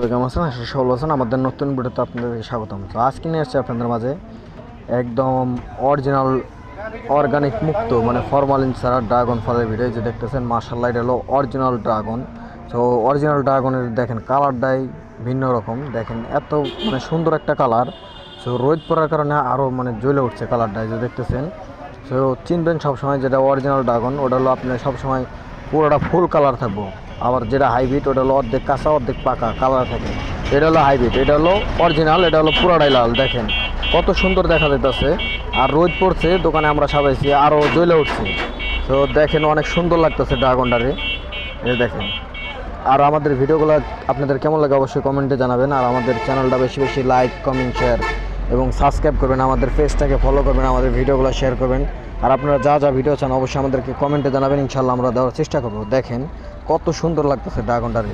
সবাই কেমন আছেন? আসলে সবাই আছেন। আমাদের নতুন ভিডিওতে আপনাদেরকে স্বাগতম। তো আজকে নিয়ে আসছি আপনাদের মাঝে একদম অরিজিনাল অর্গানিক মুক্ত মানে ফরমালিন ছাড়া ড্রাগন ফলের ভিডিও যে দেখতেছেন। মার্শাল্লাহ, এটা হলো অরিজিনাল ড্রাগন। তো অরিজিনাল ড্রাগনের দেখেন কালারটাই ভিন্ন রকম, দেখেন এত মানে সুন্দর একটা কালার। সো রোদ পড়ার কারণে আরও মানে জ্বলে উঠছে কালারটাই যে দেখতেছেন। সো চিনবেন সবসময় যেটা অরিজিনাল ড্রাগন, ওটা হলো আপনার সবসময় পুরোটা ফুল কালার থাকবো। আবার যেটা হাইব্রিড ওটা হলো অর্ধেক কাঁচা অর্ধেক পাকা কালার থাকে। এটা হলো হাইব্রিড, এটা হলো অরিজিনাল, এটা হলো পুরাটাই লাল। দেখেন কত সুন্দর দেখা যাইতেছে। আর রোদ পড়ছে, দোকানে আমরা সাজাইছি আরও জ্বলে উঠছে। তো দেখেন অনেক সুন্দর লাগতেছে ড্রাগনটারে, এই দেখেন। আর আমাদের ভিডিওগুলো আপনাদের কেমন লাগে অবশ্যই কমেন্টে জানাবেন। আর আমাদের চ্যানেলটা বেশি বেশি লাইক কমেন্ট শেয়ার এবং সাবস্ক্রাইব করবেন, আমাদের পেজটাকে ফলো করবেন, আমাদের ভিডিওগুলো শেয়ার করবেন। আর আপনারা যা যা ভিডিও চান অবশ্যই আমাদেরকে কমেন্টে জানাবেন, ইনশাল্লাহ আমরা দেওয়ার চেষ্টা করবো। দেখেন কত সুন্দর লাগতেছে ড্রাগনটারে।